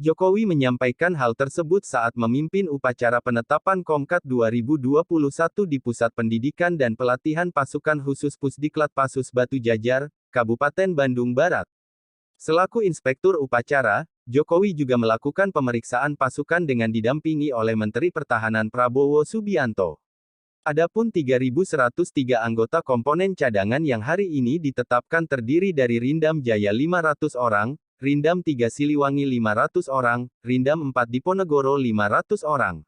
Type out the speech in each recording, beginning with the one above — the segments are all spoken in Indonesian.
Jokowi menyampaikan hal tersebut saat memimpin upacara penetapan Komkat 2021 di Pusat Pendidikan dan Pelatihan Pasukan Khusus Pusdiklat Pasus Batu Jajar, Kabupaten Bandung Barat. Selaku inspektur upacara, Jokowi juga melakukan pemeriksaan pasukan dengan didampingi oleh Menteri Pertahanan Prabowo Subianto. Adapun 3.103 anggota komponen cadangan yang hari ini ditetapkan terdiri dari Rindam Jaya 500 orang, Rindam 3 Siliwangi 500 orang, Rindam 4 Diponegoro 500 orang.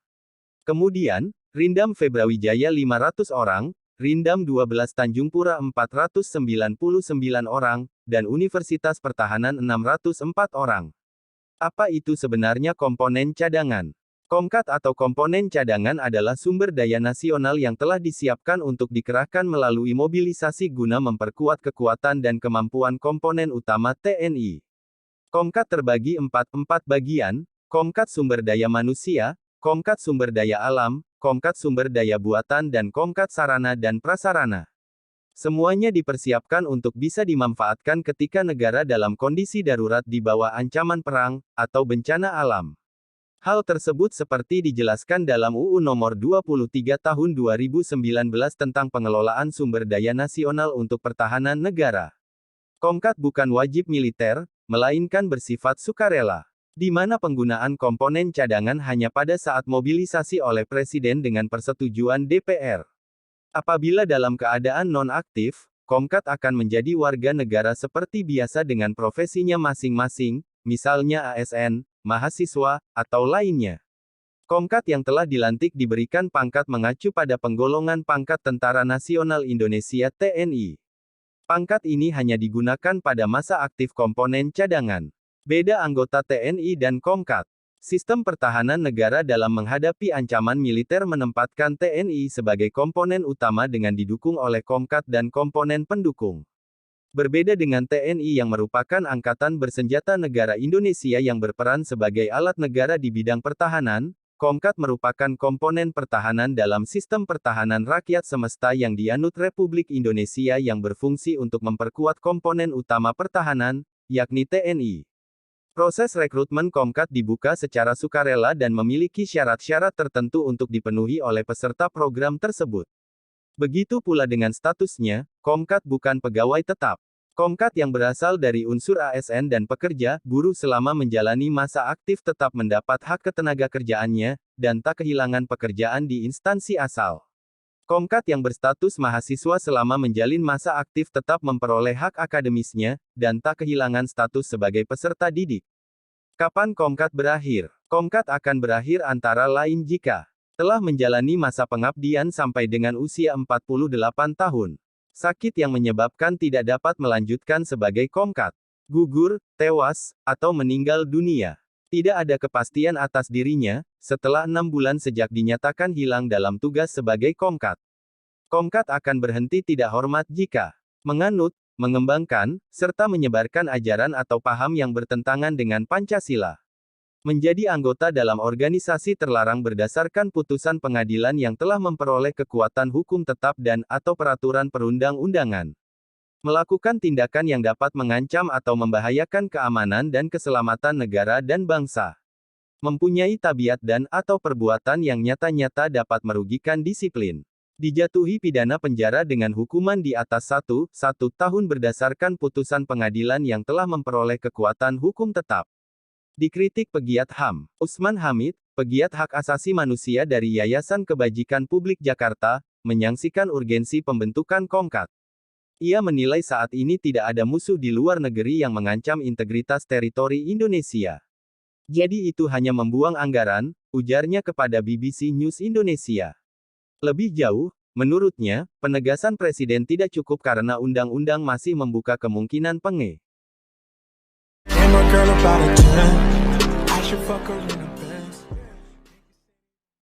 Kemudian, Rindam Febrawijaya 500 orang, Rindam 12 Tanjung Pura 499 orang, dan Universitas Pertahanan 604 orang. Apa itu sebenarnya komponen cadangan? Komkat atau komponen cadangan adalah sumber daya nasional yang telah disiapkan untuk dikerahkan melalui mobilisasi guna memperkuat kekuatan dan kemampuan komponen utama TNI. Komkat terbagi empat bagian, Komkat sumber daya manusia, Komkat sumber daya alam, Komkat sumber daya buatan dan Komkat sarana dan prasarana. Semuanya dipersiapkan untuk bisa dimanfaatkan ketika negara dalam kondisi darurat di bawah ancaman perang, atau bencana alam. Hal tersebut seperti dijelaskan dalam UU Nomor 23 Tahun 2019 tentang pengelolaan sumber daya nasional untuk pertahanan negara. Komkat bukan wajib militer, melainkan bersifat sukarela, di mana penggunaan komponen cadangan hanya pada saat mobilisasi oleh Presiden dengan persetujuan DPR. Apabila dalam keadaan non-aktif, Komkat akan menjadi warga negara seperti biasa dengan profesinya masing-masing, misalnya ASN, mahasiswa, atau lainnya. Komkat yang telah dilantik diberikan pangkat mengacu pada penggolongan pangkat Tentara Nasional Indonesia (TNI). Pangkat ini hanya digunakan pada masa aktif komponen cadangan. Beda anggota TNI dan Komkat. Sistem pertahanan negara dalam menghadapi ancaman militer menempatkan TNI sebagai komponen utama dengan didukung oleh Komkat dan komponen pendukung. Berbeda dengan TNI yang merupakan angkatan bersenjata negara Indonesia yang berperan sebagai alat negara di bidang pertahanan, Komkat merupakan komponen pertahanan dalam sistem pertahanan rakyat semesta yang dianut Republik Indonesia yang berfungsi untuk memperkuat komponen utama pertahanan, yakni TNI. Proses rekrutmen Komkat dibuka secara sukarela dan memiliki syarat-syarat tertentu untuk dipenuhi oleh peserta program tersebut. Begitu pula dengan statusnya, Komkat bukan pegawai tetap. Komkat yang berasal dari unsur ASN dan pekerja, buruh selama menjalani masa aktif tetap mendapat hak ketenagakerjaannya, dan tak kehilangan pekerjaan di instansi asal. Komkat yang berstatus mahasiswa selama menjalin masa aktif tetap memperoleh hak akademisnya, dan tak kehilangan status sebagai peserta didik. Kapan Komkat berakhir? Komkat akan berakhir antara lain jika telah menjalani masa pengabdian sampai dengan usia 48 tahun. Sakit yang menyebabkan tidak dapat melanjutkan sebagai Komkat. Gugur, tewas, atau meninggal dunia. Tidak ada kepastian atas dirinya, setelah 6 bulan sejak dinyatakan hilang dalam tugas sebagai Komkat. Komkat akan berhenti tidak hormat jika menganut, mengembangkan, serta menyebarkan ajaran atau paham yang bertentangan dengan Pancasila. Menjadi anggota dalam organisasi terlarang berdasarkan putusan pengadilan yang telah memperoleh kekuatan hukum tetap dan/atau peraturan perundang-undangan. Melakukan tindakan yang dapat mengancam atau membahayakan keamanan dan keselamatan negara dan bangsa. Mempunyai tabiat dan/atau perbuatan yang nyata-nyata dapat merugikan disiplin. Dijatuhi pidana penjara dengan hukuman di atas 1 tahun berdasarkan putusan pengadilan yang telah memperoleh kekuatan hukum tetap. Dikritik pegiat HAM, Usman Hamid, pegiat hak asasi manusia dari Yayasan Kebajikan Publik Jakarta, menyaksikan urgensi pembentukan Komkat. Ia menilai saat ini tidak ada musuh di luar negeri yang mengancam integritas teritori Indonesia. Jadi itu hanya membuang anggaran, ujarnya kepada BBC News Indonesia. Lebih jauh, menurutnya, penegasan Presiden tidak cukup karena undang-undang masih membuka kemungkinan penge.